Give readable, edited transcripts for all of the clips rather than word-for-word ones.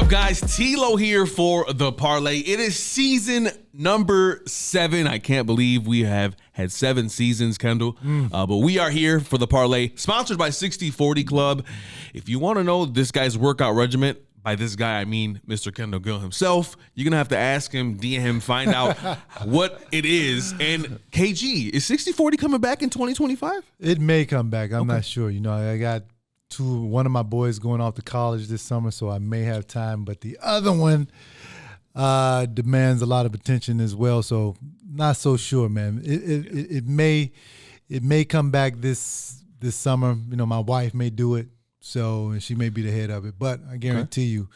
guys? TLO here for the Parlay. It is season number 7. I can't believe we have had 7 seasons, Kendall. But we are here for the Parlay, sponsored by 60/40 Club. If you want to know this guy's workout regimen, by this guy I mean Mr. Kendall Gill himself, you're going to have to ask him, DM him, find out what it is. And KG, is 60/40 coming back in 2025? It may come back. I'm not sure. You know, I got one of my boys going off to college this summer, so I may have time. But the other one demands a lot of attention as well, so not so sure, man. It may come back this summer. You know, my wife may do it, so she may be the head of it. But I guarantee you,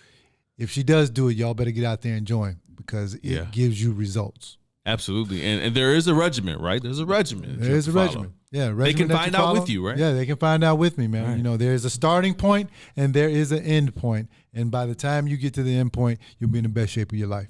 if she does do it, y'all better get out there and join because it gives you results. Absolutely. And there is a regimen, right? There's a regimen. There is a regimen. Yeah, they can find out with you, right? Yeah, they can find out with me, man. Right. You know, there is a starting point and there is an end point. And by the time you get to the end point, you'll be in the best shape of your life.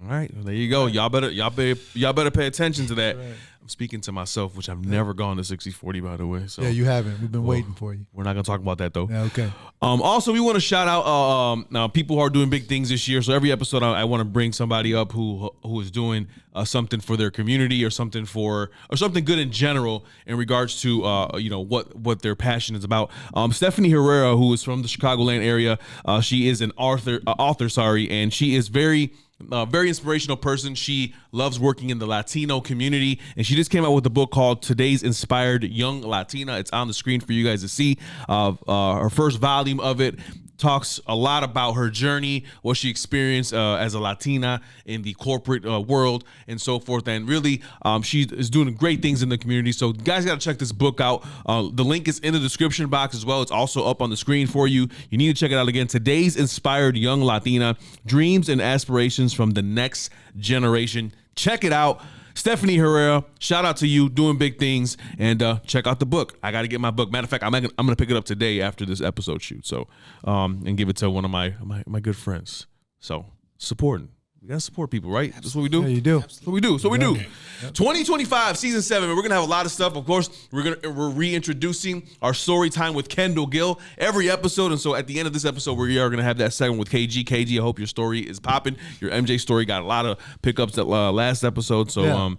All right. Well, there you go. Y'all better pay attention to that. Right. I'm speaking to myself, which I've never gone to 60/40, by the way. So yeah, you haven't. We've been waiting for you. We're not gonna talk about that though. Yeah, okay. Also, we want to shout out now people who are doing big things this year. So every episode, I want to bring somebody up who is doing something for their community or something good in general in regards to what their passion is about. Stephanie Herrera, who is from the Chicagoland area, she is an author, and she is very inspirational person. She loves working in the Latino community, and she just came out with a book called Today's Inspired Young Latina. It's on the screen for you guys to see. Her first volume of it talks a lot about her journey, what she experienced as a Latina in the corporate world and so forth. And really, she is doing great things in the community. So you guys got to check this book out. The link is in the description box as well. It's also up on the screen for you. You need to check it out again. Today's Inspired Young Latina, Dreams and Aspirations from the Next Generation. Check it out. Stephanie Herrera, shout out to you, doing big things, and check out the book. I got to get my book. Matter of fact, I'm gonna pick it up today after this episode shoot. So, and give it to one of my good friends. So, supporting. We gotta support people, right? That's what we do. Yeah, you do. That's what we do. So we do. Yep. 2025, season 7. We're gonna have a lot of stuff. Of course, we're reintroducing our story time with Kendall Gill every episode, and so at the end of this episode, we are gonna have that segment with KG. KG, I hope your story is popping. Your MJ story got a lot of pickups at last episode, so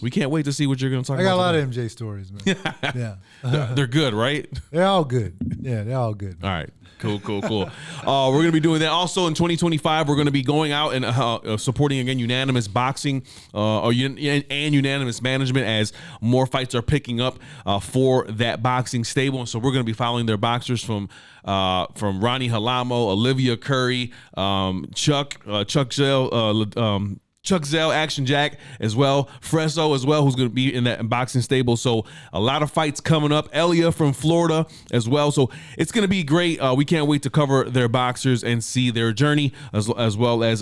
we can't wait to see what you're gonna talk about. I got a lot of MJ stories, man. Yeah, they're good, right? They're all good. Yeah, they're all good. All right. Cool. We're going to be doing that. Also in 2025, we're going to be going out and supporting, again, unanimous boxing and unanimous management as more fights are picking up for that boxing stable. And so we're going to be following their boxers from Ronnie Halamo, Olivia Curry, Chuck Zell, Action Jack as well, Freso as well, who's going to be in that boxing stable. So a lot of fights coming up. Elia from Florida as well. So it's going to be great. We can't wait to cover their boxers and see their journey as well as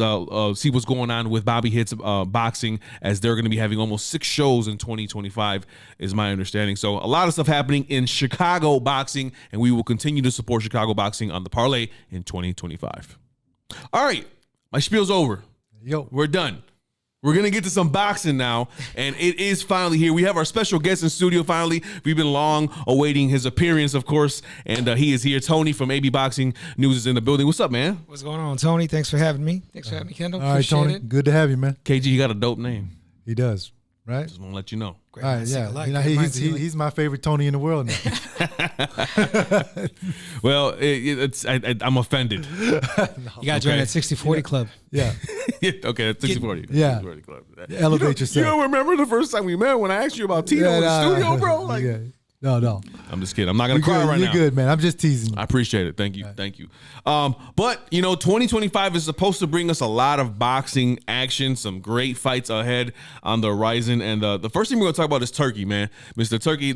see what's going on with Bobby Hit's boxing, as they're going to be having almost 6 shows in 2025 is my understanding. So a lot of stuff happening in Chicago boxing, and we will continue to support Chicago boxing on the Parlay in 2025. All right, my spiel's over. Yo, we're done. We're going to get to some boxing now, and it is finally here. We have our special guest in studio finally. We've been long awaiting his appearance, of course, and he is here. Tony from AB Boxing News is in the building. What's up, man? What's going on, Tony? Thanks for having me. Thanks for having me, Kendall. All right, Tony. Good to have you, man. KG, you got a dope name. He does, right? Just want to let you know. Great. All right, yeah. He's my favorite Tony in the world now. Well, I'm offended. You got to join that 60/40 club. Yeah. Okay, that's 60/40. Yeah. 60/40 club. Elevate yourself. You don't remember the first time we met when I asked you about Tito in the studio, bro? Like, No. I'm just kidding. I'm not going to cry right now. You're good, man. I'm just teasing you. I appreciate it. Thank you. Thank you. But, 2025 is supposed to bring us a lot of boxing action, some great fights ahead on the horizon. And the first thing we're going to talk about is Turkey, man. Mr. Turkey,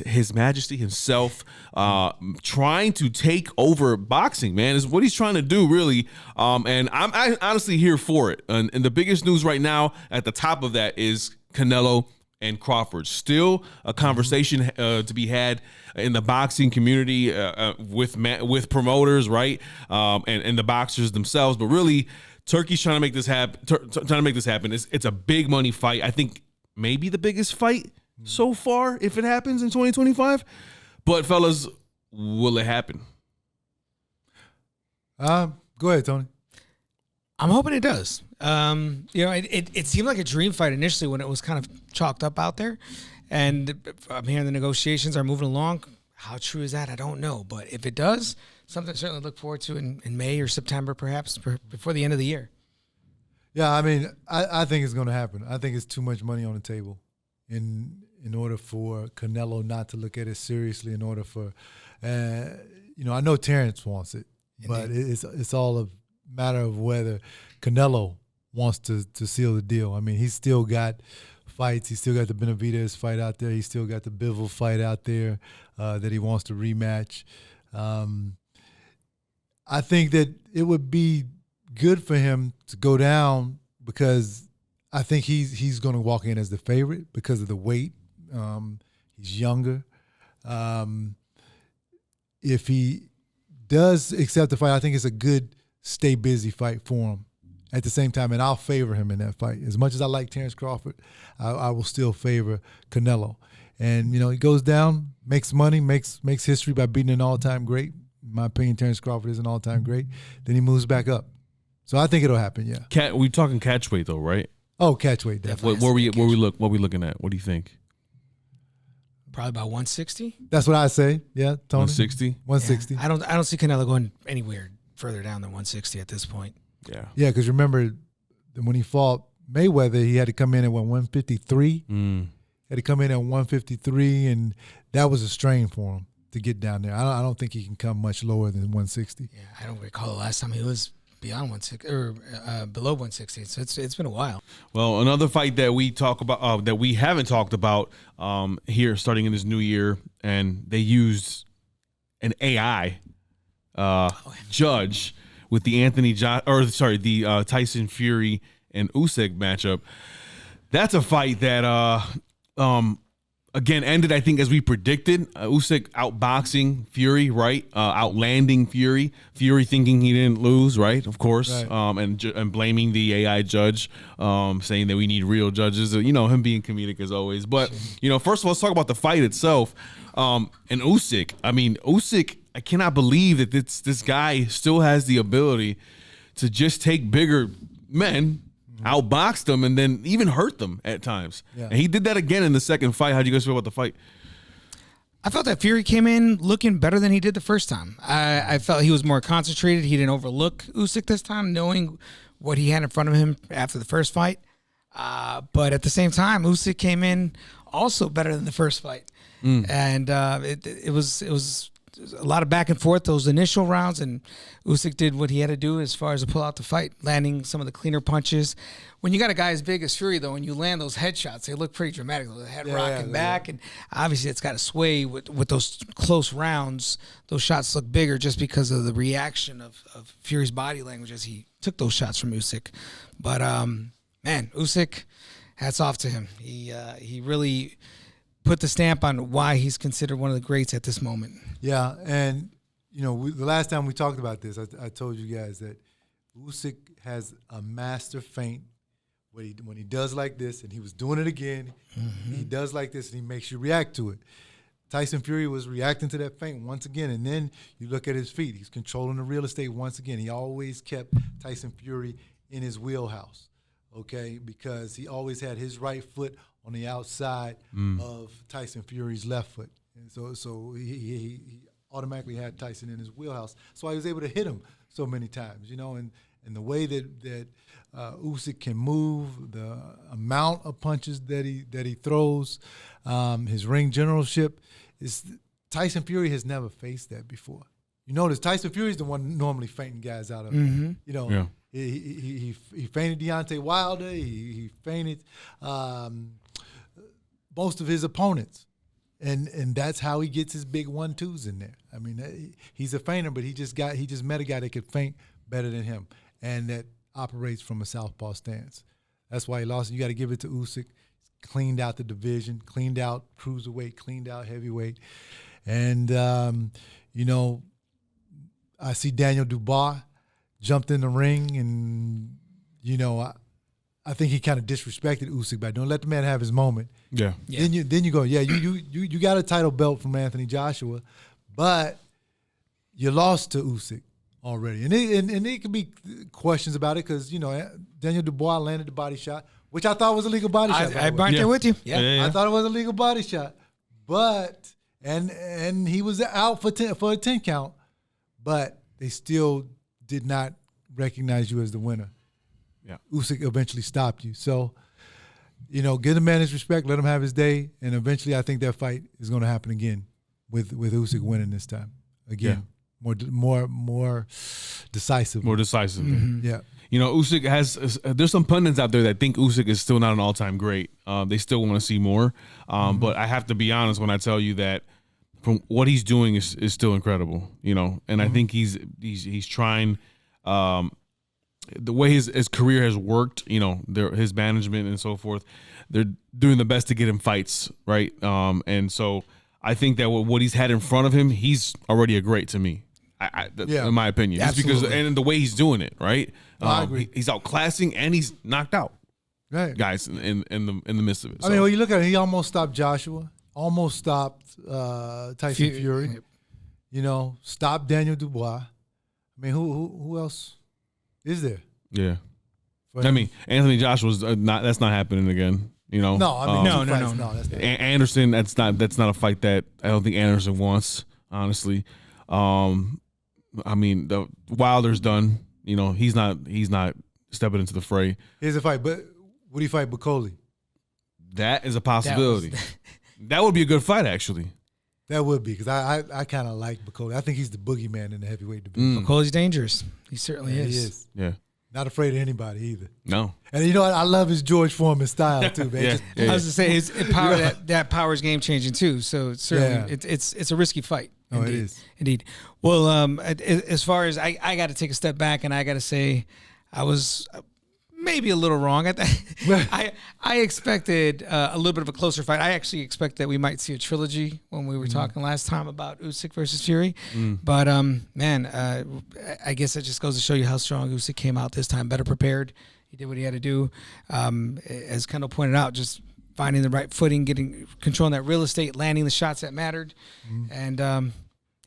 His Majesty himself, trying to take over boxing, man, is what he's trying to do, really. And I'm honestly here for it. And the biggest news right now at the top of that is Canelo and Crawford. Still a conversation to be had in the boxing community with promoters, right? And the boxers themselves. But really, Turkey's trying to make this happen. It's a big money fight. I think maybe the biggest fight so far if it happens in 2025. But fellas, will it happen? Go Go ahead, Tony. I'm hoping it does. It seemed like a dream fight initially when it was kind of chalked up out there. And I'm hearing the negotiations are moving along. How true is that? I don't know. But if it does, something to certainly look forward to in May or September, perhaps, before the end of the year. Yeah, I mean, I think it's going to happen. I think it's too much money on the table in order for Canelo not to look at it seriously, in order for, I know Terrence wants it, but it's all a matter of whether Canelo wants to seal the deal. I mean, he's still got fights. He's still got the Benavidez fight out there. He's still got the Bivol fight out there that he wants to rematch. I think that it would be good for him to go down because I think he's going to walk in as the favorite because of the weight. He's younger. If he does accept the fight, I think it's a good stay busy fight for him at the same time, and I'll favor him in that fight. As much as I like Terrence Crawford, I will still favor Canelo. And, he goes down, makes money, makes history by beating an all-time great. In my opinion, Terrence Crawford is an all-time great. Then he moves back up. So I think it'll happen, yeah. We're talking catch weight, though, right? Oh, catch weight, definitely. What we looking at? What do you think? Probably about 160. That's what I say. Yeah, Tony. 160. 160. Yeah, I don't see Canelo going anywhere further down than 160 at this point. Yeah. Yeah, because remember when he fought Mayweather, he had to come in at 153. Had to come in at 153, and that was a strain for him to get down there. I don't think he can come much lower than 160. Yeah, I don't recall the last time he was beyond 160 or below 160. So it's been a while. Well, another fight that we talk about that we haven't talked about here starting in this new year, and they used an AI judge with the Tyson Fury and Usyk matchup. That's a fight that again ended, I think, as we predicted. Usyk outboxing Fury, right? Outlanding Fury. Fury thinking he didn't lose, right? Of course. Right. And blaming the AI judge, saying that we need real judges. Him being comedic as always. But first of all, let's talk about the fight itself. And Usyk. I mean, Usyk. I cannot believe that this guy still has the ability to just take bigger men, outbox them, and then even hurt them at times. Yeah. And he did that again in the second fight. How do you guys feel about the fight? I felt that Fury came in looking better than he did the first time. I felt he was more concentrated. He didn't overlook Usyk this time, knowing what he had in front of him after the first fight. But at the same time, Usyk came in also better than the first fight. And it was a lot of back and forth those initial rounds, and Usyk did what he had to do as far as to pull out the fight, landing some of the cleaner punches. When you got a guy as big as Fury, though, and you land those headshots, they look pretty dramatic. The head rocking back, and obviously it's got to sway with those close rounds. Those shots look bigger just because of the reaction of Fury's body language as he took those shots from Usyk. But, man, Usyk, hats off to him. He really put the stamp on why he's considered one of the greats at this moment. Yeah, and the last time we talked about this, I told you guys that Usyk has a master feint when he does like this, and he was doing it again. He does like this, and he makes you react to it. Tyson Fury was reacting to that feint once again, and then you look at his feet. He's controlling the real estate once again. He always kept Tyson Fury in his wheelhouse, okay, because he always had his right foot on the outside of Tyson Fury's left foot. And so he automatically had Tyson in his wheelhouse. So I was able to hit him so many times, and the way that Usyk can move, the amount of punches that he throws, his ring generalship, is Tyson Fury has never faced that before. You notice Tyson Fury's the one normally feinting guys out of it. Yeah. He feinted Deontay Wilder. He feinted most of his opponents, and that's how he gets his big 1-2s in there. I mean, he's a feinter, but he just met a guy that could feint better than him, and that operates from a southpaw stance. That's why he lost. You got to give it to Usyk. Cleaned out the division, cleaned out cruiserweight, cleaned out heavyweight, and I see Daniel Dubois jumped in the ring, and I think he kind of disrespected Usyk by don't let the man have his moment. Yeah. Then you go, you got a title belt from Anthony Joshua, but you lost to Usyk. already. And it could be questions about it because, Daniel Dubois landed the body shot, which I thought was a legal body shot. I'm right there with you. Yeah. I thought it was a legal body shot. But, and he was out for a 10 count, but they still did not recognize you as the winner. Yeah. Usyk eventually stopped you. So, give the man his respect, let him have his day, and eventually I think that fight is going to happen again with Usyk winning this time. Again. Yeah. More decisive. More decisive. Mm-hmm. Yeah. Usyk has. There's some pundits out there that think Usyk is still not an all-time great. They still want to see more. But I have to be honest when I tell you that from what he's doing is still incredible. And I think he's trying. The way his career has worked, his management and so forth, they're doing the best to get him fights, right? And so I think that what he's had in front of him, he's already a great to me. In my opinion, just because and the way he's doing it, right? I agree. He's outclassing and he's knocked out guys in the midst of it. I mean, when you look at it, he almost stopped Joshua, almost stopped Tyson Fury. Stopped Daniel Dubois. I mean, who else is there? Yeah, I mean, Anthony Joshua's not. That's not happening again. No, I mean, no. That's not. Anderson, that's not a fight that I don't think Anderson wants. Honestly, I mean, the Wilder's done. He's not stepping into the fray. Here's a fight, but would he fight Bacoli? That is a possibility. That would be a good fight, actually. That would be because I kind of like Bacoli. I think he's the boogeyman in the heavyweight division. Bacoli's dangerous. He certainly is. He is. Yeah. Not afraid of anybody either. No. And I love his George Foreman style too, man. I was to say that power is game changing too. So certainly it's a risky fight. Indeed. It is. Indeed. Well, as far as I got to take a step back and I got to say I was maybe a little wrong at that. I expected a little bit of a closer fight. I actually expect that we might see a trilogy when we were talking last time about Usyk versus Fury. But I guess it just goes to show you how strong Usyk came out this time, better prepared. He did what he had to do. As Kendall pointed out, just finding the right footing, controlling that real estate, landing the shots that mattered. And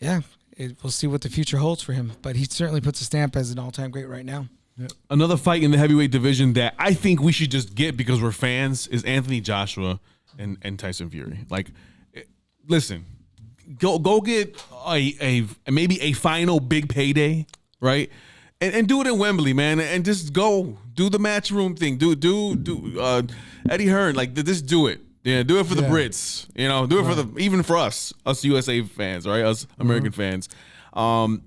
we'll see what the future holds for him. But he certainly puts a stamp as an all-time great right now. Yeah. Another fight in the heavyweight division that I think we should just get because we're fans is Anthony Joshua and Tyson Fury. Like, listen, go get a maybe a final big payday, right? And do it in Wembley, man, and just go do the matchroom thing. Do Eddie Hearn, like just do it. Yeah, do it for the Brits. Do it for even for us USA fans, right? Us American fans. Do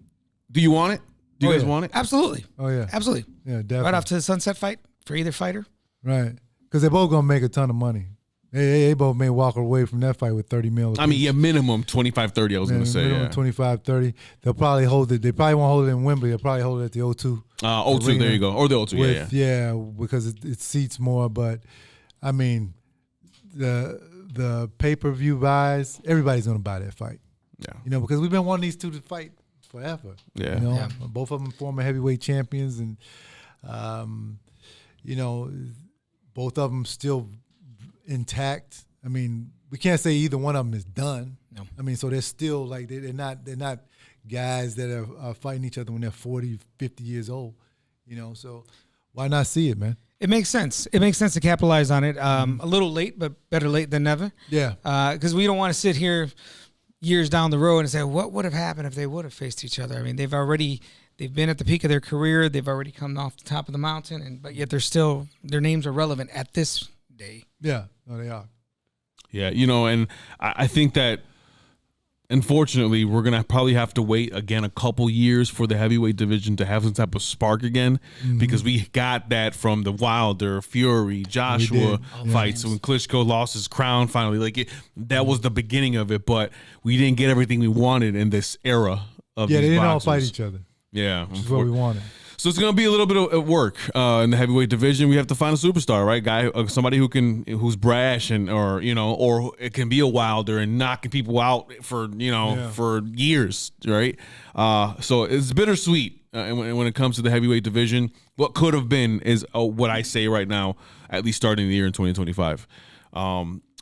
you want it? Do you guys want it? Absolutely. Oh, yeah. Absolutely. Yeah, definitely. Right off to the sunset fight for either fighter. Right. Because they're both going to make a ton of money. They both may walk away from that fight with $30 million. I mean, minimum 25-30, I was going to say. Minimum 25-30. They'll probably hold it. They probably won't hold it in Wembley. They'll probably hold it at the O2. O2, there you go. Or the O2, yeah, because it seats more. But, I mean, the pay-per-view buys, everybody's going to buy that fight. Yeah. Because we've been wanting these two to fight forever. Yeah. Both of them former heavyweight champions, and both of them still intact. I mean, we can't say either one of them is done. No. I mean, so they're still like they're not guys that are fighting each other when they're 40, 50 years old. So why not see it, man? It makes sense. It makes sense to capitalize on it. A little late, but better late than never. Yeah. Because we don't want to sit here years down the road and say, what would have happened if they would have faced each other? I mean, they've been at the peak of their career. They've already come off the top of the mountain, but yet their names are relevant at this day. Yeah, no, they are. Yeah, and I think that unfortunately we're going to probably have to wait again a couple years for the heavyweight division to have some type of spark again because we got that from the Wilder, Fury, Joshua fights when Klitschko lost his crown finally. That was the beginning of it, but we didn't get everything we wanted in this era of they these didn't boxers. all fight each other. Yeah. Which is what we wanted. So it's going to be a little bit of work in the heavyweight division. We have to find a superstar, right? Guy, somebody who's brash or it can be a Wilder and knocking people out for years, right? So it's bittersweet when it comes to the heavyweight division. What could have been is what I say right now, at least starting the year in 2025.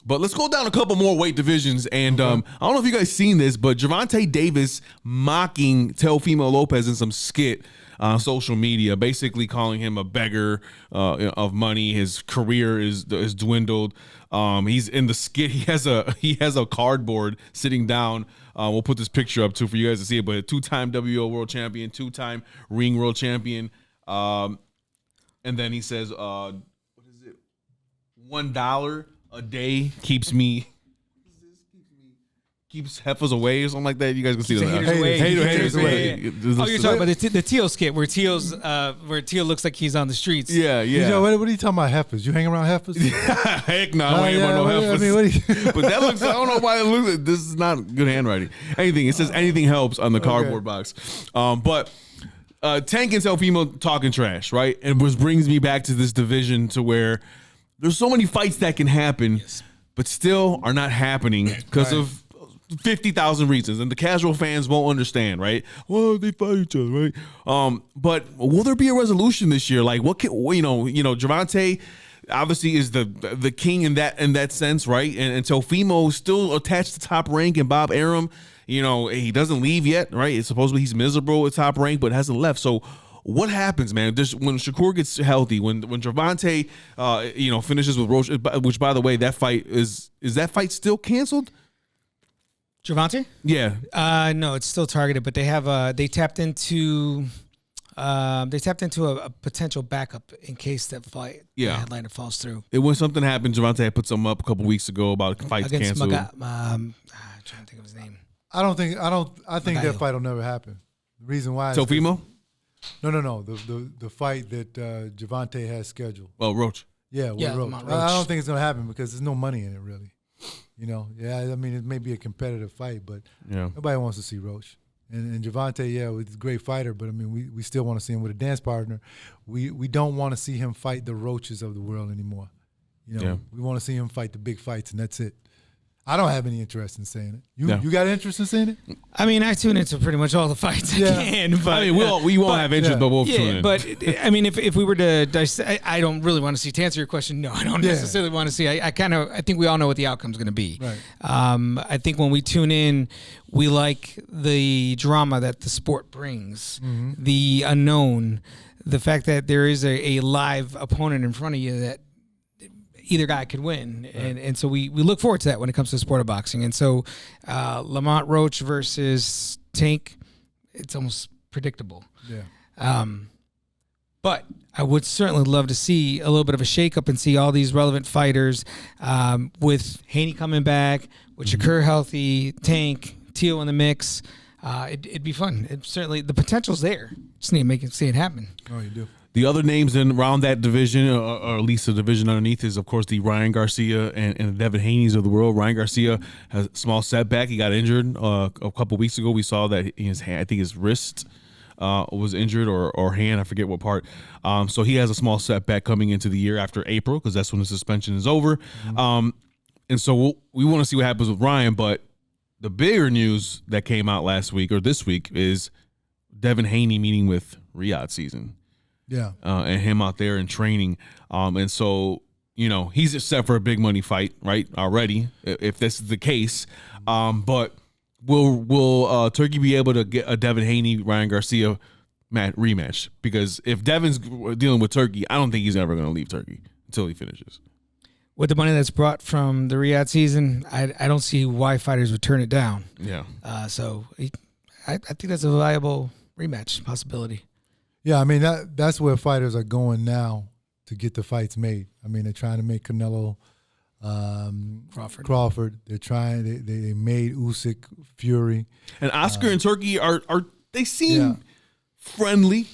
But let's go down a couple more weight divisions. And I don't know if you guys seen this, but Javonte Davis mocking Teofimo Lopez in some skit on social media, basically calling him a beggar of money. His career is dwindled. He's in the skit. He has a cardboard sitting down. We'll put this picture up too for you guys to see it. But a 2-time WO world champion, 2-time ring world champion. And then he says, what is it? $1 a day keeps heifers away or something like that. You guys can see that. Haters away. Oh, you're talking about the Teal skit where Teal looks like he's on the streets. Yeah. You know, what are you talking about, heifers? You hang around heifers? Heck no, I ain't about no heifers. I mean, but that looks, I don't know why it looks like this is not good handwriting. Anything. It says anything helps on the cardboard box. But Tank and Teofimo talking trash, right? And which brings me back to this division to where there's so many fights that can happen, but still are not happening because of 50,000 reasons, and the casual fans won't understand, right? Well, they fight each other, right? But will there be a resolution this year? Like, what can Javonte obviously is the king in that sense, right? And Teofimo still attached to Top Rank, and Bob Arum, he doesn't leave yet, right? It's supposedly he's miserable at Top Rank, but hasn't left. So what happens, man? When Shakur gets healthy, when Javonte, finishes with Roach, which by the way, that fight is that fight still canceled? Javonte? Yeah. No, it's still targeted, but they tapped into a potential backup in case that fight the headliner falls through. It was something happened. Javonte had put something up a couple weeks ago about fights against canceled. I'm trying to think of his name. I think that fight will never happen. The reason why is Teofimo? No. The fight that Javonte has scheduled. Oh, Roach. Yeah, Roach. I don't think it's gonna happen because there's no money in it really. I mean, it may be a competitive fight, but nobody wants to see Roach. And Javonte, he's a great fighter, but I mean, we still want to see him with a dance partner. We don't want to see him fight the Roaches of the world anymore. We want to see him fight the big fights, and that's it. I don't have any interest in seeing it. You got interest in seeing it? I mean, I tune into pretty much all the fights I can. But I mean, we won't have interest, but we'll tune in. But I mean, if we were to dissect, I don't really want to see. To answer your question, no, I don't necessarily want to see. I think we all know what the outcome's going to be. Right. I think when we tune in, we like the drama that the sport brings, the unknown, the fact that there is a live opponent in front of you that either guy could win. And so we look forward to that when it comes to the sport of boxing. And so Lamont Roach versus Tank, it's almost predictable. Yeah. But I would certainly love to see a little bit of a shakeup and see all these relevant fighters with Haney coming back, with Shakur healthy, Tank, Teal in the mix. It'd be fun. Certainly the potential's there. Just need to see it happen. Oh, you do. The other names around that division, or at least the division underneath, is, of course, the Ryan Garcia and the Devin Haney's of the world. Ryan Garcia has a small setback. He got injured a couple weeks ago. We saw that I think his wrist was injured or hand. I forget what part. So he has a small setback coming into the year after April because that's when the suspension is over. And so we want to see what happens with Ryan. But the bigger news that came out last week or this week is Devin Haney meeting with Riyadh season. Yeah. And him out there in training. And so, he's set for a big money fight, right? Already, if this is the case. But will Turkey be able to get a Devin Haney, Ryan Garcia rematch? Because if Devin's dealing with Turkey, I don't think he's ever going to leave Turkey until he finishes. With the money that's brought from the Riyadh season, I don't see why fighters would turn it down. Yeah. So I think that's a viable rematch possibility. Yeah, I mean that's where fighters are going now to get the fights made. I mean, they're trying to make Canelo, Crawford. They're trying. They made Usyk, Fury, and Oscar and Turkey are they seem friendly.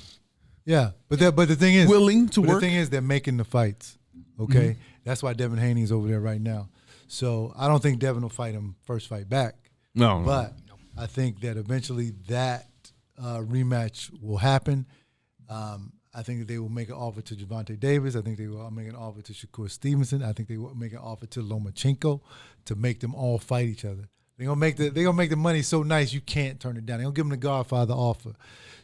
Yeah, but the thing is willing to work. The thing is they're making the fights. Okay, that's why Devin Haney's over there right now. So I don't think Devin will fight him first fight back. No, but I think that eventually that rematch will happen. I think that they will make an offer to Javonte Davis. I think they will make an offer to Shakur Stevenson. I think they will make an offer to Lomachenko to make them all fight each other. They're gonna make the money so nice you can't turn it down. They're gonna give them the Godfather offer.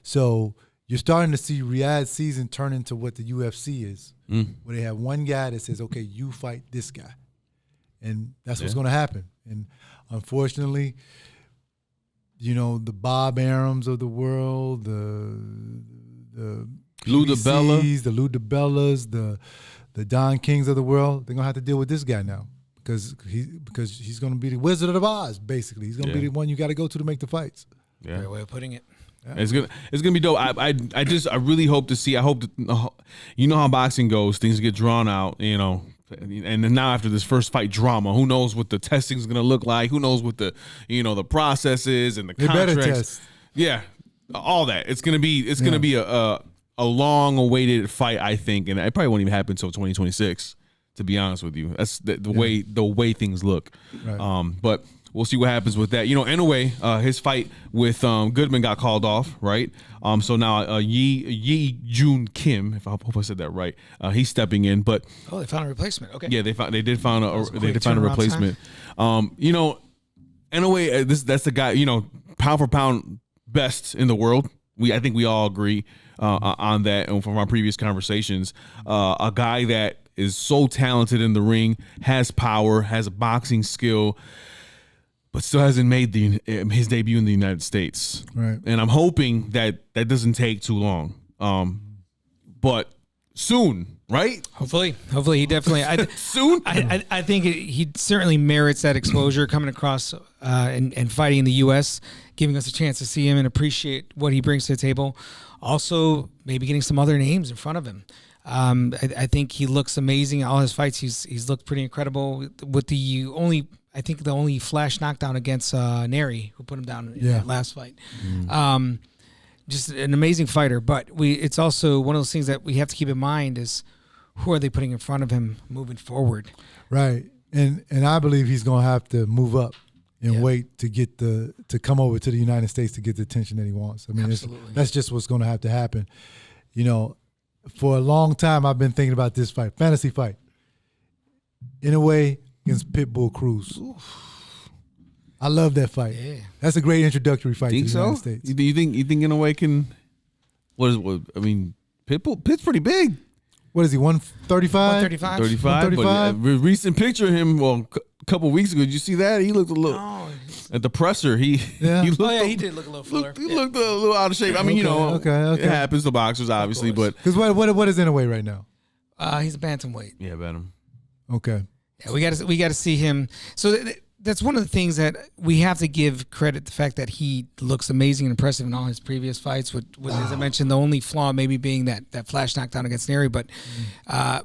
So you're starting to see Riyadh season turn into what the UFC is, where they have one guy that says, "Okay, you fight this guy," And that's what's going to happen. And unfortunately, you know, the Bob Arums of the world, the Lou DiBella, the Lou DiBellas, the Don Kings of the world, they're going to have to deal with this guy now because he's going to be the Wizard of Oz, basically. He's going to be the one you got to go to make the fights. Yeah. Great way of putting it. Yeah. It's gonna be dope. I really hope to see. I hope that, you know how boxing goes. Things get drawn out, you know. And then now after this first fight drama, who knows what the testing is going to look like? Who knows what the processes and the contracts? Better test. Yeah, all that. It's going to be a long-awaited fight, I think, and it probably won't even happen until 2026. To be honest with you, that's the way things look. Right. But we'll see what happens with that. You know, anyway, his fight with Goodman got called off, right? So now Yi Jun Kim, I hope I said that right, he's stepping in. But they found a replacement. Okay. Yeah, they did find a replacement. You know, anyway, that's the guy. You know, pound for pound best in the world. I think we all agree on that, and from our previous conversations, a guy that is so talented in the ring, has power, has a boxing skill, but still hasn't made his debut in the United States. Right. And I'm hoping that doesn't take too long. But soon, right? Hopefully he definitely soon. I think he certainly merits that exposure coming across and fighting in the U.S., giving us a chance to see him and appreciate what he brings to the table. Also, maybe getting some other names in front of him. I think he looks amazing. All his fights, he's looked pretty incredible. With the only flash knockdown against Neri, who put him down in that last fight. Just an amazing fighter. But it's also one of those things that we have to keep in mind is who are they putting in front of him moving forward? Right. And I believe he's going to have to move up and wait to get to come over to the United States to get the attention that he wants. I mean, that's just what's going to have to happen. You know, for a long time, I've been thinking about this fight, fantasy fight. In a way, against Pitbull Cruz. Oof. I love that fight. Yeah. That's a great introductory fight to the United States. Do you think in a way can? Pitt's pretty big. What is he? 135? 135. But recent picture of him. Well, a couple weeks ago, did you see that? He looked a little at the presser. He did look a little fuller. He looked a little out of shape. I mean, it happens to boxers, obviously, but because what is in a way right now? He's a bantamweight. Yeah, bantam. Okay. Yeah, we got to see him. So that's one of the things that we have to give credit the fact that he looks amazing and impressive in all his previous fights. With as I mentioned, the only flaw maybe being that flash knockdown against Neri, but I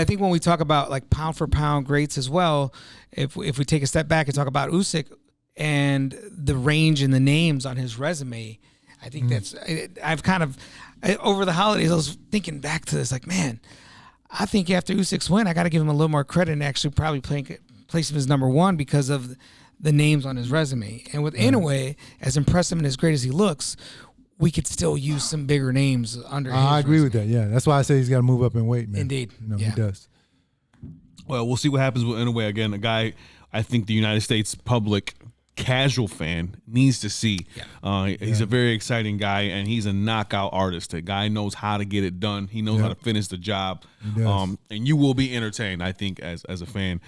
think when we talk about like pound for pound greats as well, if we take a step back and talk about Usyk and the range and the names on his resume, I think I've kind of over the holidays I was thinking back to this, like, man, I think after Usyk's win, I got to give him a little more credit and actually probably place him as number one because of the names on his resume. And with Inoue, as impressive and as great as he looks, we could still use some bigger names under his I agree resume. with that, yeah. That's why I say he's got to move up in weight, man. Indeed. He does. Well, we'll see what happens with Inoue. Again, a guy I think the United States public casual fan needs to see. He's a very exciting guy, and he's a knockout artist. The guy knows how to get it done. He knows how to finish the job. And you will be entertained, I think, as a fan.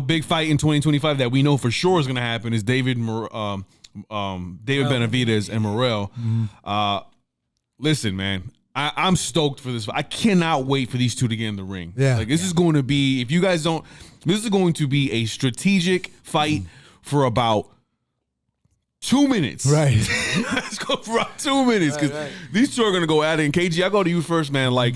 Big fight in 2025 that we know for sure is going to happen is David Benavidez and Morrell. Listen, man, I'm stoked for this. I cannot wait for these two to get in the ring. This is going to be, if you guys don't, this is going to be a strategic fight for about 2 minutes. Right. Let's go for about 2 minutes because these two are going to go at it. And KG, I go to you first, man. Like,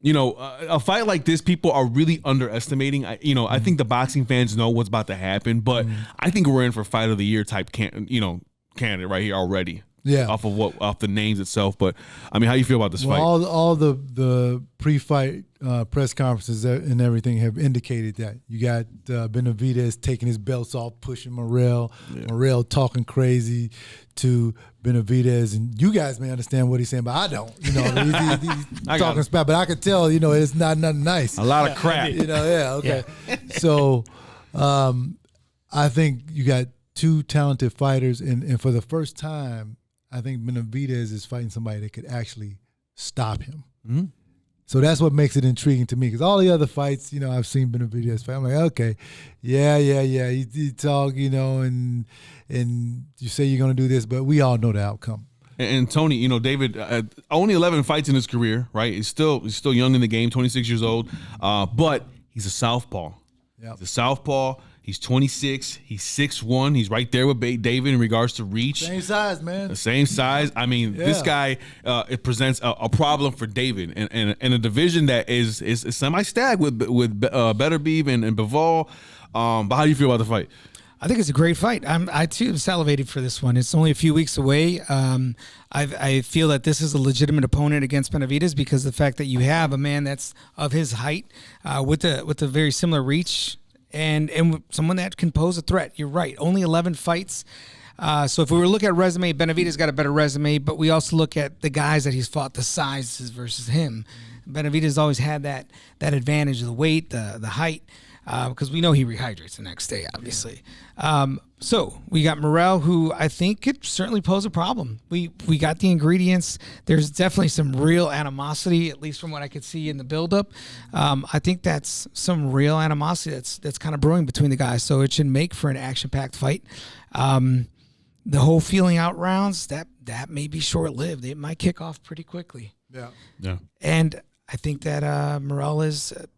a fight like this, people are really underestimating. I think the boxing fans know what's about to happen, but I think we're in for fight of the year type candidate right here already. Yeah. Off the names itself. But I mean, how you feel about this fight? All the pre-fight press conferences and everything have indicated that. You got Benavidez taking his belts off, pushing Morrell. Morrell talking crazy to Benavidez, and you guys may understand what he's saying, but I don't. He's talking spat, but I could tell. It's not nothing nice. A lot of crap. Okay. Yeah. So, I think you got two talented fighters, and for the first time, I think Benavidez is fighting somebody that could actually stop him. So that's what makes it intriguing to me, because all the other fights, I've seen Benavidez fight. I'm like, okay, yeah. You talk, and you say you're going to do this, but we all know the outcome. And Tony, David, only 11 fights in his career, right? He's still young in the game, 26 years old, but he's a southpaw. Yep. He's a southpaw. He's 26. He's 6'1". He's right there with David in regards to reach. Same size, man. The same size. I mean, this guy it presents a problem for David, and a division that is semi-stacked with Beterbiev and Bivol. But how do you feel about the fight? I think it's a great fight. I too am salivated for this one. It's only a few weeks away. I feel that this is a legitimate opponent against Benavidez because of the fact that you have a man that's of his height with a very similar reach and someone that can pose a threat. You're right. Only 11 fights. So if we were looking at resume, Benavidez got a better resume, but we also look at the guys that he's fought, the sizes versus him. Benavidez always had that advantage of the weight, the height. Because we know he rehydrates the next day, obviously. So we got Morel, who I think could certainly pose a problem. We got the ingredients. There's definitely some real animosity, at least from what I could see in the buildup. I think that's some real animosity that's kind of brewing between the guys. So it should make for an action-packed fight. The whole feeling out rounds, that may be short-lived. It might kick off pretty quickly. Yeah. And I think that Morel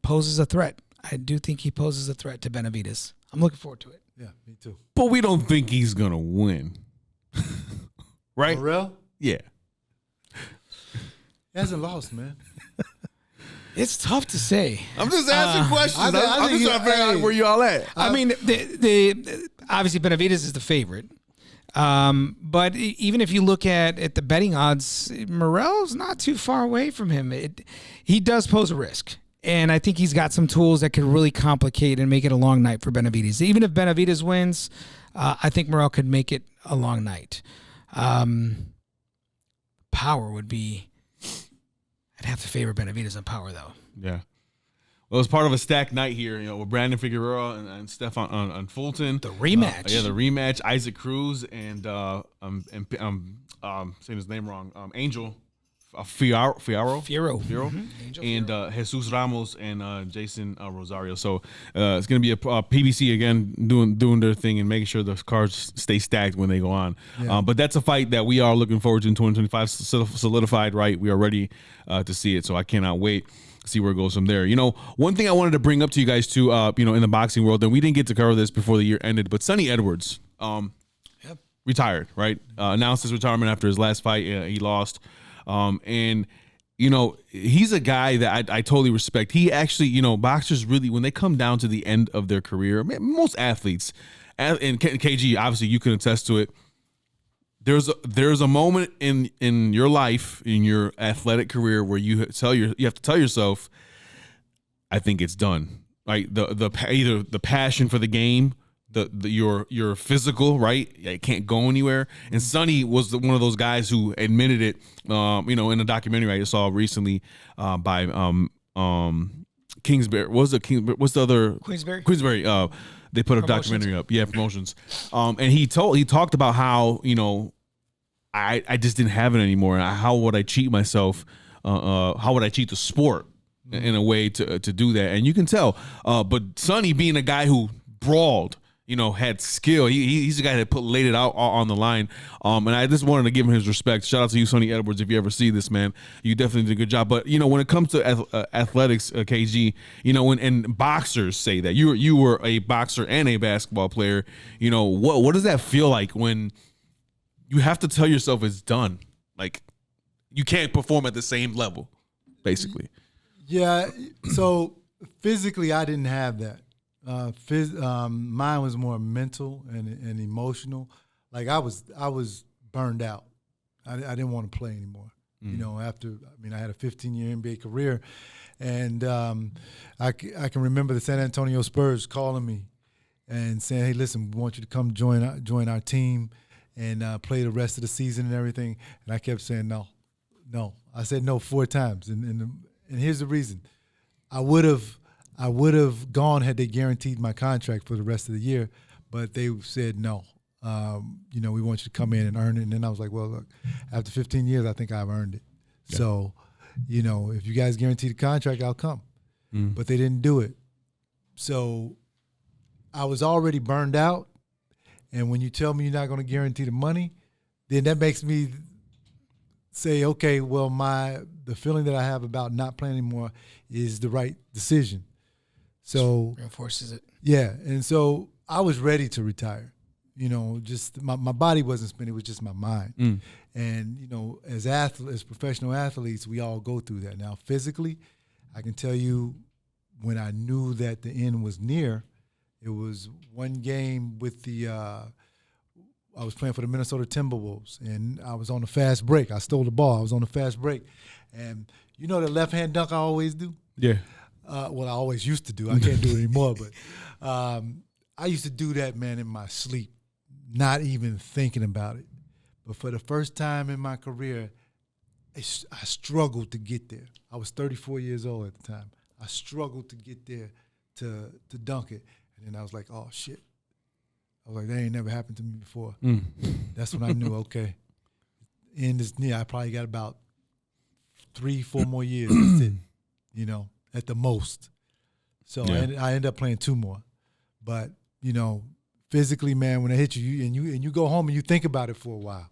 poses a threat. I do think he poses a threat to Benavidez. I'm looking forward to it. Yeah, me too. But we don't think he's going to win. Right? Morel? Yeah. He hasn't lost, man. It's tough to say. I'm just asking questions. I'm just trying to figure out where you all at. I mean, the obviously Benavidez is the favorite. But even if you look at the betting odds, Morel's not too far away from him. He does pose a risk. And I think he's got some tools that could really complicate and make it a long night for Benavidez. Even if Benavidez wins, I think Morel could make it a long night. Power would be... I'd have to favor Benavidez on power, though. Yeah. Well, it's part of a stacked night here, with Brandon Figueroa and Stefan on Fulton. The rematch. The rematch. Isaac Cruz and saying his name wrong. Angel Fierro. Mm-hmm. And Jesus Ramos and Jason Rosario. So it's going to be a PBC again doing their thing and making sure the cards stay stacked when they go on. Yeah. But that's a fight that we are looking forward to in 2025. Solidified, right? We are ready to see it. So I cannot wait to see where it goes from there. One thing I wanted to bring up to you guys too, in the boxing world, and we didn't get to cover this before the year ended, but Sonny Edwards retired, right? Announced his retirement after his last fight. He lost. And he's a guy that I totally respect. He actually, boxers really, when they come down to the end of their career, most athletes, and KG, obviously you can attest to it. There's a moment in your life, in your athletic career, where you have to tell yourself, I think it's done. Right? Either the passion for the game, your physical, right? It can't go anywhere. And Sonny was one of those guys who admitted it, in a documentary I saw recently by Kingsbury. What's the other? Queensbury. They put a documentary up. Yeah, promotions. And he talked about how, I just didn't have it anymore. How would I cheat myself? How would I cheat the sport in a way to do that? And you can tell. But Sonny, being a guy who brawled, had skill. He's the guy that laid it out on the line. And I just wanted to give him his respect. Shout out to you, Sonny Edwards. If you ever see this, man, you definitely did a good job. But, when it comes to athletics, KG, and boxers say that you were a boxer and a basketball player, what does that feel like when you have to tell yourself it's done? Like, you can't perform at the same level, basically. Yeah. So physically, I didn't have that. Mine was more mental and emotional. Like I was burned out. I didn't want to play anymore. I had a 15-year NBA career, and I can remember the San Antonio Spurs calling me and saying, "Hey, listen, we want you to come join our team and play the rest of the season and everything." And I kept saying no. I said no 4 times, and here's the reason. I would have gone had they guaranteed my contract for the rest of the year, but they said no. We want you to come in and earn it. And then I was like, well, look, after 15 years, I think I've earned it. Yeah. So, you know, if you guys guarantee the contract, I'll come. But they didn't do it. So I was already burned out. And when you tell me you're not going to guarantee the money, then that makes me say, okay, well, the feeling that I have about not playing anymore is the right decision. So reinforces it. Yeah, and so I was ready to retire. You know, just my body wasn't spinning; it was just my mind. And you know, as professional athletes, we all go through that. Now, physically, I can tell you, when I knew that the end was near, it was one game with I was playing for the Minnesota Timberwolves, and I was on the fast break. I stole the ball. I was on the fast break. And you know the left-hand dunk I always do? Yeah. Well, I always used to do. I can't do it anymore. But I used to do that, man, in my sleep, not even thinking about it. But for the first time in my career, I struggled to get there. I was 34 years old at the time. I struggled to get there to dunk it. And then I was like, oh, shit. I was like, that ain't never happened to me before. That's when I knew, okay, in this knee, I probably got about 3-4 more years. That's it, you know, at the most. So I ended up playing 2 more. But, you know, physically, man, when I hit you, and you go home and you think about it for a while,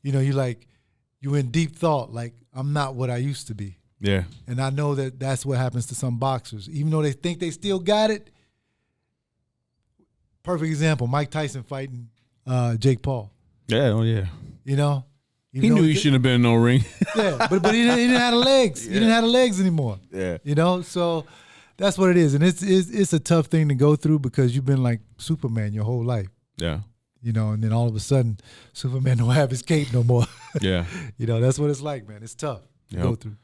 you know, you're in deep thought, like, I'm not what I used to be. Yeah. And I know that that's what happens to some boxers. Even though they think they still got it, perfect example, Mike Tyson fighting Jake Paul. Yeah, oh yeah. You know? He knew he shouldn't have been in no ring. Yeah, but he didn't have the legs. Yeah. He didn't have the legs anymore. Yeah. You know? So that's what it is. And it's a tough thing to go through because you've been like Superman your whole life. Yeah. You know, and then all of a sudden, Superman don't have his cape no more. Yeah. You know, that's what it's like, man. It's tough to go through.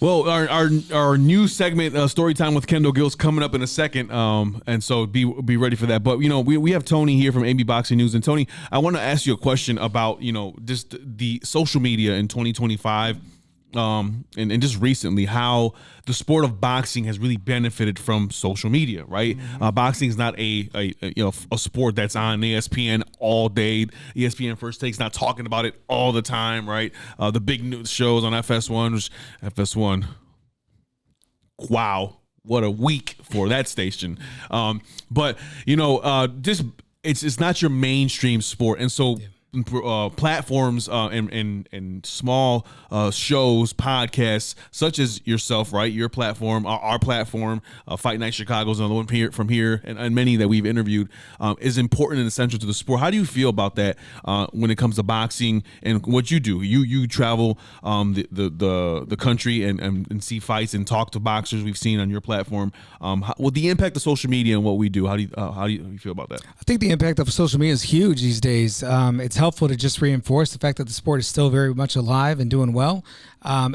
Well, our new segment, Story Time with Kendall Gill, is coming up in a second, and so be ready for that. But, you know, we have Tony here from AB Boxing News. And, Tony, I want to ask you a question about, you know, just the social media in 2025 and just recently, how the sport of boxing has really benefited from social media, right? Boxing is not a sport that's on ESPN all day. ESPN First Take's not talking about it all the time, right? The big news shows on FS1. Wow, what a week for that station. But you know, it's not your mainstream sport, and so. Platforms and small shows, podcasts such as yourself, right? Your platform, our platform, Fight Night Chicago is another one from here, and many that we've interviewed is important and essential to the sport. How do you feel about that when it comes to boxing and what you do? You travel the country and see fights and talk to boxers we've seen on your platform. With the impact of social media and what we do, how do you feel about that? I think the impact of social media is huge these days. It's helpful to just reinforce the fact that the sport is still very much alive and doing well.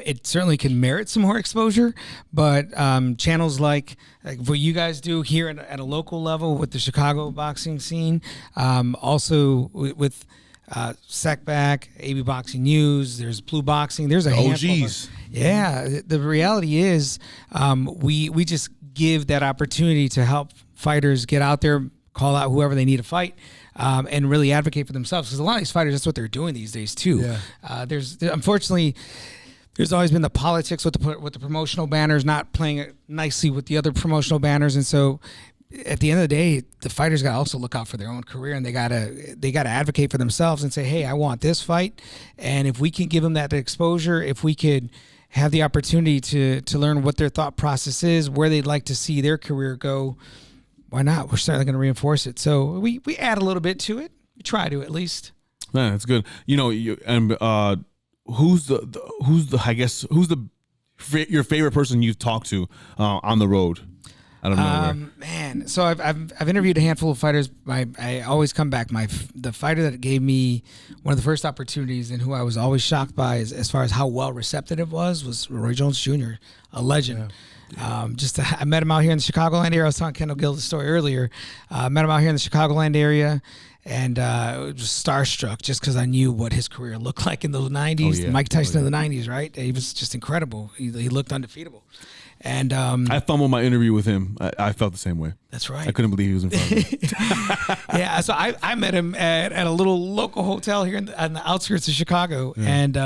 It certainly can merit some more exposure, but channels like what you guys do here at a local level with the Chicago boxing scene, also with Secback, AB Boxing News, there's Blue Boxing, there's a handful. OGs. Yeah, the reality is we just give that opportunity to help fighters get out there, call out whoever they need to fight, and really advocate for themselves. Because a lot of these fighters, that's what they're doing these days too. Yeah. Unfortunately, there's always been the politics with the promotional banners not playing nicely with the other promotional banners, and so at the end of the day, the fighters got to also look out for their own career, and they gotta advocate for themselves and say, hey, I want this fight, and if we can give them that exposure, if we could have the opportunity to learn what their thought process is, where they'd like to see their career go, why not? We're certainly going to reinforce it. So we add a little bit to it. We try to, at least. Man, that's good. You know, who's your favorite person you've talked to on the road? I don't know. Man, so I've interviewed a handful of fighters. I always come back. The fighter that gave me one of the first opportunities and who I was always shocked by as far as how well receptive it was Roy Jones Jr., a legend. Yeah. I met him out here in the Chicagoland area. I was telling Kendall Gill the story earlier. Met him out here in the Chicagoland area, and was starstruck just because I knew what his career looked like in the 90s. Mike Tyson in the 90s, right? He was just incredible. He looked undefeatable. And I fumbled my interview with him. I felt the same way. That's right. I couldn't believe he was in front of me. Yeah, so I met him at a little local hotel here on the outskirts of Chicago, and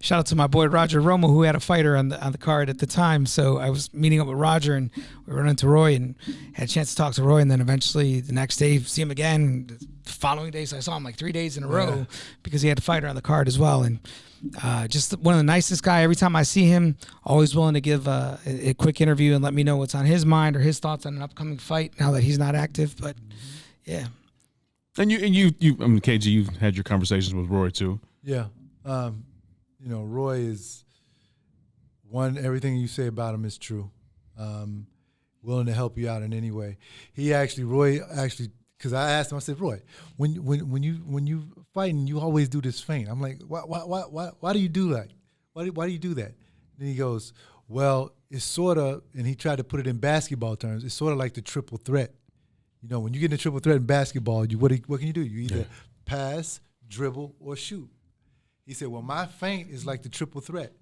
shout out to my boy Roger Romo, who had a fighter on the card at the time. So I was meeting up with Roger, and we were into Roy, and had a chance to talk to Roy, and then eventually the next day see him again. The following days I saw him like 3 days in a row because he had a fighter on the card as well, and just one of the nicest guy. Every time I see him, always willing to give a quick interview and let me know what's on his mind or his thoughts on an upcoming fight now that he's not active. But yeah. And you, I mean, KG, you've had your conversations with Roy too. Yeah. Roy is everything you say about him is true. Willing to help you out in any way. Roy actually, because I asked him, I said, Roy, when you fighting, you always do this feint. I'm like, why do you do that? Why do you do that? And he goes, well, it's sort of, and he tried to put it in basketball terms, it's sort of like the triple threat. You know, when you get in a triple threat in basketball, what can you do? You either pass, dribble, or shoot. He said, well, my feint is like the triple threat.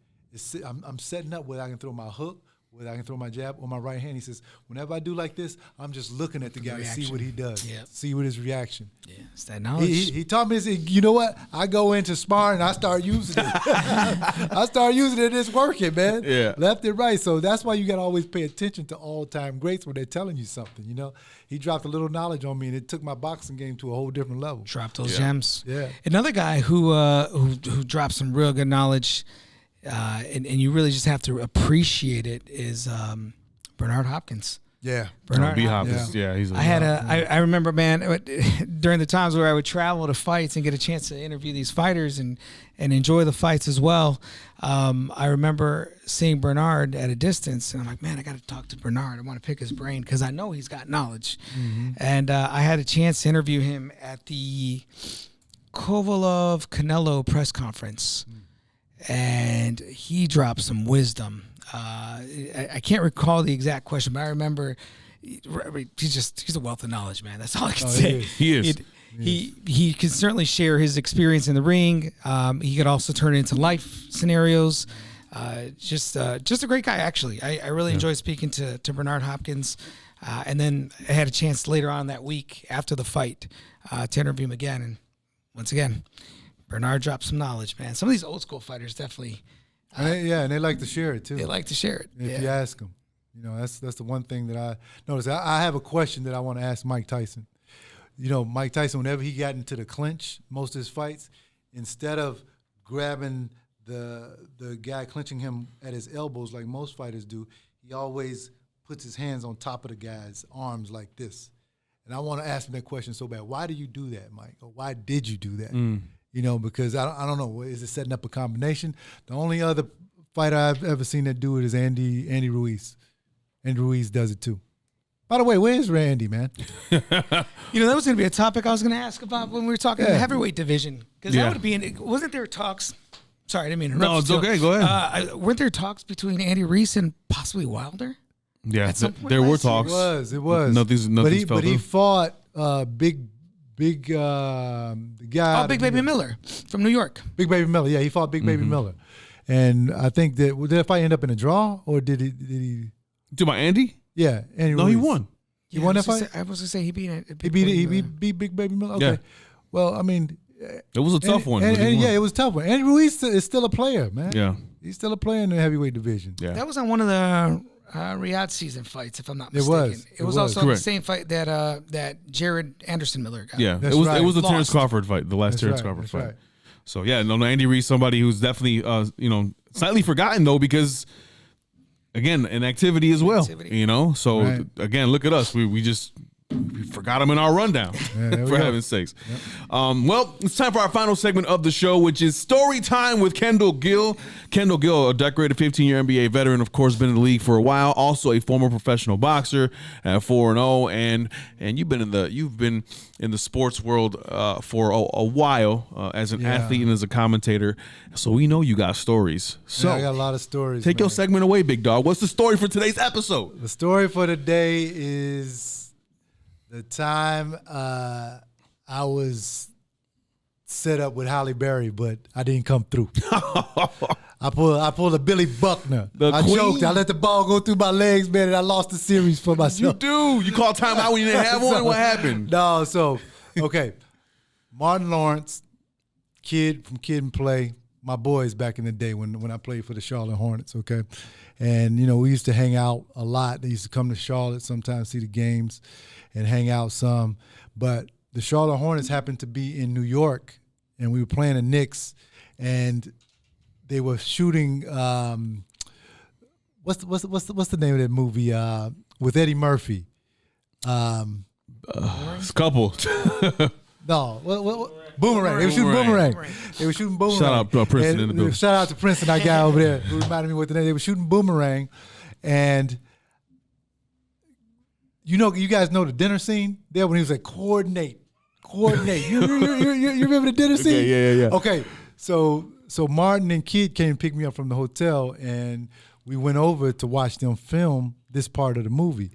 I'm setting up where I can throw my hook, whether I can throw my jab or my right hand. He says, whenever I do like this, I'm just looking at the guy to see what he does, see what his reaction. Yeah, it's that knowledge. He taught me, you know what? I go into sparring and I start using it. I start using it and it's working, man. Yeah. Left and right. So that's why you got to always pay attention to all-time greats when they're telling you something, you know. He dropped a little knowledge on me and it took my boxing game to a whole different level. Drop those gems. Yeah. Another guy who dropped some real good knowledge, and you really just have to appreciate it, is Bernard Hopkins. Yeah, Bernard Hopkins. Yeah, he's. I remember, man, during the times where I would travel to fights and get a chance to interview these fighters and enjoy the fights as well. I remember seeing Bernard at a distance, and I'm like, man, I got to talk to Bernard. I want to pick his brain because I know he's got knowledge. Mm-hmm. And I had a chance to interview him at the Kovalev Canelo press conference. And he dropped some wisdom. I can't recall the exact question, but I remember he's a wealth of knowledge, man. That's all I can say. He is. He can certainly share his experience in the ring. He could also turn it into life scenarios. Just a great guy, actually. I really enjoyed speaking to Bernard Hopkins. And then I had a chance later on that week after the fight to interview him again. And once again, Bernard dropped some knowledge, man. Some of these old school fighters definitely. And they like to share it too. They like to share it. If you ask them, you know, that's the one thing that I noticed. I have a question that I want to ask Mike Tyson. You know, Mike Tyson, whenever he got into the clinch, most of his fights, instead of grabbing the guy clinching him at his elbows like most fighters do, he always puts his hands on top of the guy's arms like this. And I want to ask him that question so bad. Why do you do that, Mike? Or why did you do that? You know, because I don't know. Is it setting up a combination? The only other fighter I've ever seen that do it is Andy Ruiz. Andy Ruiz does it too. By the way, where's Randy, man? You know, that was going to be a topic I was going to ask about when we were talking the heavyweight division. Because that would be, wasn't there talks? Sorry, I didn't mean to interrupt. No, it's okay. Go ahead. Weren't there talks between Andy Ruiz and possibly Wilder? Yeah, there were talks. It was. Nothing's but he fought Big the guy. Oh, Big Baby Miller from New York. Big Baby Miller, yeah, he fought Big Baby Miller, and I think did that fight end up in a draw or did he? Do my Andy? Yeah, Andy. No, Ruiz. he won. He won that fight. I was gonna say he beat it. He beat Big Baby Miller. Okay, well, I mean, it was a tough one. It was a tough one. Andy Ruiz is still a player, man. Yeah, he's still a player in the heavyweight division. Yeah, that was on one of the Riyadh season fights, if I'm not mistaken. It was also the same fight that Jared Anderson Miller got. Yeah, it was the Terrence Crawford fight, the last Terrence Crawford fight. Right. So yeah, no, Andy Reid, somebody who's definitely slightly forgotten though, because again, an activity as well. You know, so again, look at us. We forgot him in our rundown, for heaven's sakes. Yep. Well, it's time for our final segment of the show, which is Story Time with Kendall Gill. Kendall Gill, a decorated 15-year NBA veteran, of course, been in the league for a while. Also a former professional boxer at 4-0, and you've been in the sports world for a while as an athlete and as a commentator. So we know you got stories. So I got a lot of stories. Take your segment away, big dog. What's the story for today's episode? The story for today is the time I was set up with Halle Berry, but I didn't come through. I pulled a Billy Buckner. I choked. I let the ball go through my legs, man, and I lost the series for myself. You do. You called timeout when you didn't have one? What happened? No, so, okay. Martin Lawrence, Kid from Kid and Play, my boys back in the day when I played for the Charlotte Hornets, okay? And, you know, we used to hang out a lot. They used to come to Charlotte sometimes, see the games and hang out some. But the Charlotte Hornets happened to be in New York, and we were playing the Knicks, and they were shooting what's the name of that movie with Eddie Murphy? It's a couple. No, what? Boomerang. They were shooting Boomerang. They were shooting Boomerang. Shout out to Princeton in the building. Shout out to Princeton, that guy over there who reminded me what the name. They were shooting Boomerang, and you know, you guys know the dinner scene there when he was like, coordinate. You remember the dinner scene? Yeah. Okay, so Martin and Kid came to pick me up from the hotel, and we went over to watch them film this part of the movie.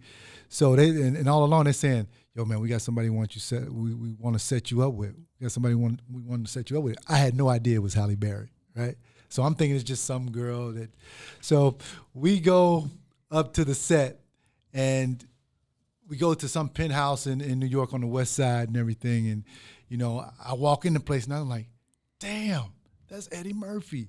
So they and all along they're saying, "Yo, man, we got somebody we want to set you up with. We got somebody we want to set you up with." I had no idea it was Halle Berry, right? So I'm thinking it's just some girl that. So we go up to the set, and we go to some penthouse in New York on the West Side and everything. And, you know, I walk in the place and I'm like, damn, that's Eddie Murphy.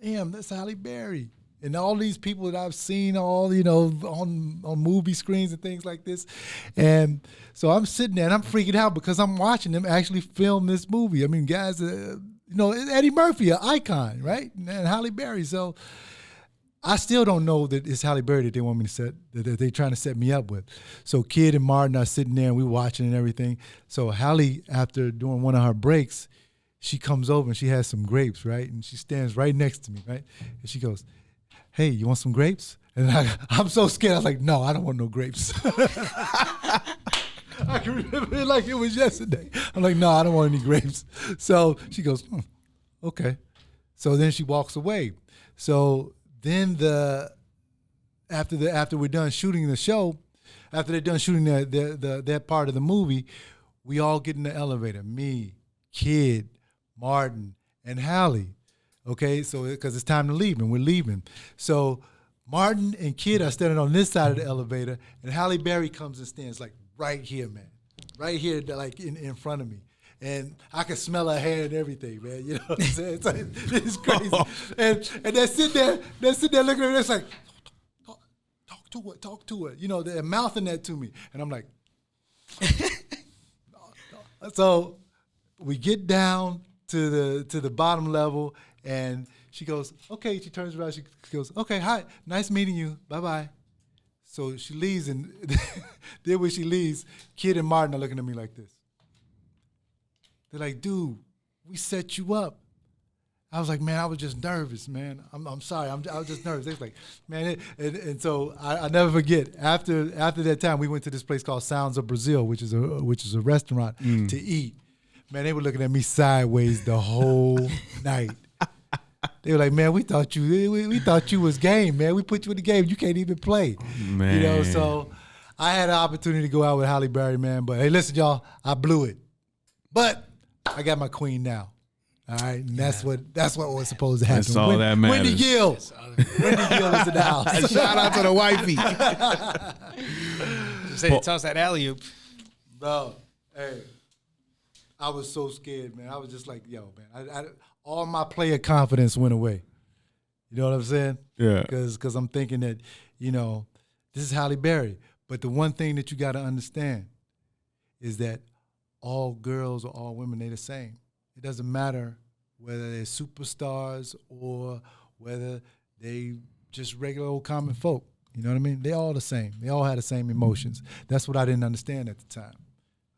Damn, that's Halle Berry. And all these people that I've seen all, you know, on movie screens and things like this. And so I'm sitting there and I'm freaking out because I'm watching them actually film this movie. I mean, guys, you know, Eddie Murphy, an icon, right? And Halle Berry. So I still don't know that it's Halle Berry that they want me to set, that they're trying to set me up with. So Kid and Martin are sitting there and we're watching and everything. So Halle, after doing one of her breaks, she comes over and she has some grapes, right? And she stands right next to me, right? And she goes, "Hey, you want some grapes?" And I'm so scared. I was like, "No, I don't want no grapes." I can remember it like it was yesterday. I'm like, "No, I don't want any grapes." So she goes, "Okay." So then she walks away. So then after we're done shooting the show, after they're done shooting that part of the movie, we all get in the elevator. Me, Kid, Martin, and Halle. Okay, so because it's time to leave and we're leaving. So Martin and Kid are standing on this side of the elevator, and Halle Berry comes and stands like right here, man, right here, like in front of me. And I can smell her hair and everything, man. You know what I'm saying? It's crazy. And they're sitting there looking at me. It's like, talk to her. You know, they're mouthing that to me. And I'm like, no. So we get down to the bottom level, and she goes, "Okay." She turns around. She goes, "Okay, hi, nice meeting you. Bye-bye." So she leaves, and then when she leaves, Kid and Martin are looking at me like this. They're like, "Dude, we set you up." I was like, "Man, I was just nervous, man. I'm sorry. I was just nervous." They was like, "Man," and so I never forget. After that time, we went to this place called Sounds of Brazil, which is a restaurant to eat. Man, they were looking at me sideways the whole night. They were like, "Man, we thought you was game, man. We put you in the game. You can't even play." Man. You know, so I had an opportunity to go out with Halle Berry, man. But hey, listen, y'all, I blew it. But I got my queen now. All right, and that's what was supposed to happen. That's all that matters. Wendy Gill. Wendy Gill is in the house. Shout out to the wifey. Say, toss that alley-oop. Bro, hey, I was so scared, man. I was just like, yo, man, all my player confidence went away. You know what I'm saying? Yeah. Because I'm thinking that, you know, this is Halle Berry. But the one thing that you got to understand is that all girls or all women, they're the same. It doesn't matter whether they're superstars or whether they just regular old common folk. You know what I mean? They all the same. They all had the same emotions. That's what I didn't understand at the time.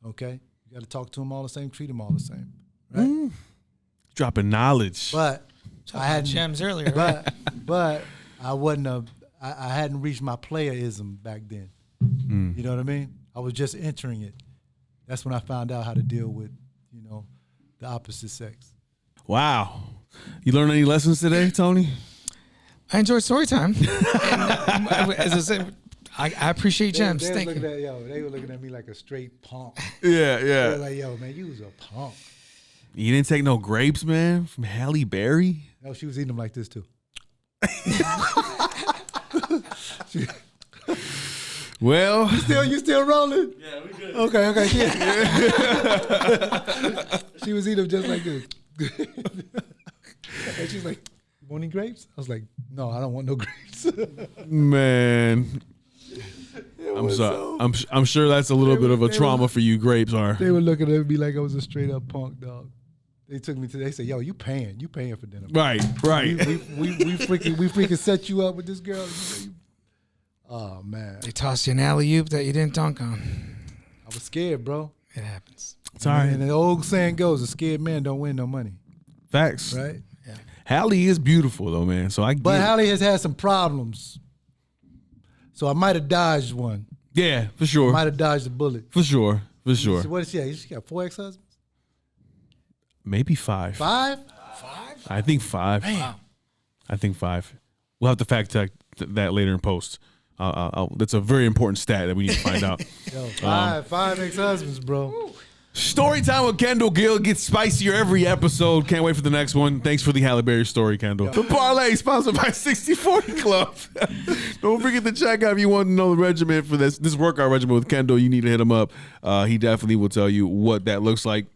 Okay? You got to talk to them all the same, treat them all the same. Right? Dropping knowledge. But I had gems earlier. Right? But I wasn't I hadn't reached my playerism back then. You know what I mean? I was just entering it. That's when I found out how to deal with, you know, the opposite sex. Wow. You learned any lessons today, Tony? I enjoyed story time. And, as I said, I appreciate gems. Thank you. They were looking at me like a straight punk. Yeah. They were like, "Yo, man, you was a punk." You didn't take no grapes, man, from Halle Berry? No, she was eating them like this too. Well, you still rolling? Yeah, we good. Okay. She was eating them just like this. And she's like, "You want any grapes?" I was like, "No, I don't want no grapes." man, I'm sorry. I'm sure that's a little bit of a trauma for you. Grapes are. They were looking at me like I was a straight up punk dog. They took me to. They said, "Yo, you paying for dinner?" Right. We freaking set you up with this girl. Oh man, They tossed you an alley-oop that you didn't dunk on. I was scared, bro. It happens. It's all right. And the old saying goes, "A scared man don't win no money." Facts. Right. Yeah. Halle is beautiful though, man. So But Halle has had some problems, so I might have dodged one. Yeah, for sure. Might have dodged a bullet. For sure. So what is she have? She got 4 ex-husbands? Maybe 5. 5? I think 5. Wow. I think 5. We'll have to fact check that later in post. That's a very important stat that we need to find out. Yo, 5 ex-husbands, bro. Story time with Kendall Gill gets spicier every episode. Can't wait for the next one. Thanks for the Halle Berry story, Kendall. The Parley, sponsored by 6040 Club. Don't forget to check out if you want to know the regimen for this workout regimen with Kendall. You need to hit him up. He definitely will tell you what that looks like.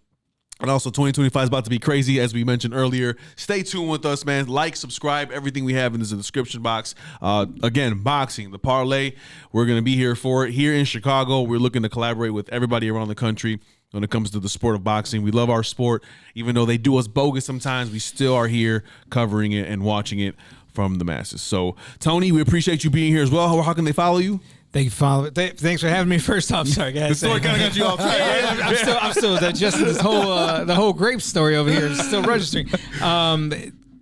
And also 2025 is about to be crazy, as we mentioned earlier. Stay tuned with us, man. Like, subscribe. Everything we have is in the description box. Again, boxing, the Parley. We're going to be here for it. Here in Chicago, we're looking to collaborate with everybody around the country when it comes to the sport of boxing. We love our sport. Even though they do us bogus sometimes, we still are here covering it and watching it from the masses. So, Tony, we appreciate you being here as well. How can they follow you? Thank you, follow. Thanks for having me. First off, sorry guys. The story kind of got you off track. Yeah, I'm still digesting this whole the whole grape story over here. It's still registering.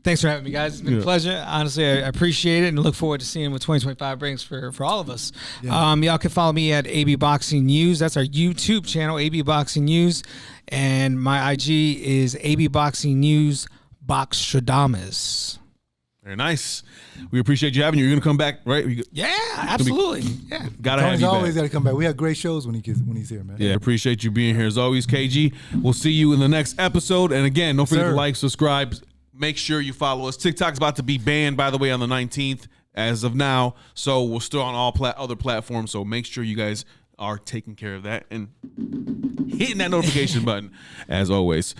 Thanks for having me, guys. It's been a pleasure. Honestly, I appreciate it and look forward to seeing what 2025 brings for all of us. Yeah. Y'all can follow me at AB Boxing News. That's our YouTube channel, AB Boxing News, and my IG is AB Boxing News Boxstradamus. Very nice. We appreciate you having you. You're gonna come back, right? Yeah, absolutely. Yeah, gotta have Tony's you back. always got to come back. We have great shows when he's here, man. Yeah, appreciate you being here as always, KG. We'll see you in the next episode. And again, don't forget to like, subscribe. Make sure you follow us. TikTok's about to be banned, by the way, on the 19th as of now. So we're still on all other platforms. So make sure you guys are taking care of that and hitting that notification button as always.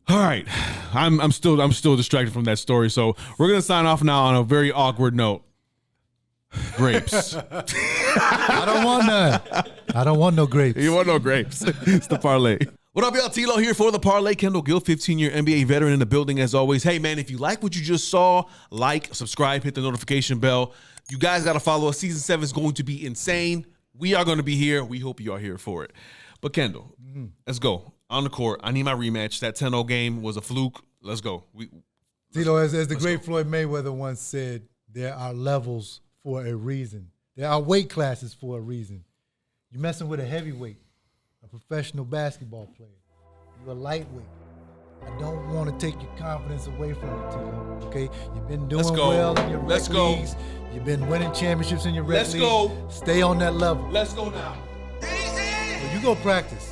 All right, I'm still distracted from that story, so we're gonna sign off now on a very awkward note. Grapes. I don't want none. I don't want no grapes. You want no grapes? It's the Parley. What up, y'all? TLO here for the Parley. Kendall Gill, 15-year NBA veteran in the building as always. Hey, man, if you like what you just saw, like, subscribe, hit the notification bell. You guys got to follow us. Season 7 is going to be insane. We are going to be here. We hope you are here for it. But, Kendall, let's go. On the court, I need my rematch. That 10-0 game was a fluke. Let's go. Tito, as the great Floyd Mayweather once said, there are levels for a reason. There are weight classes for a reason. You're messing with a heavyweight, a professional basketball player. You're a lightweight. I don't want to take your confidence away from you, Tito. Okay? You've been doing well in your rec leagues. You've been winning championships in your rec leagues. Let's go. Stay on that level. Let's go now. Well, you go practice.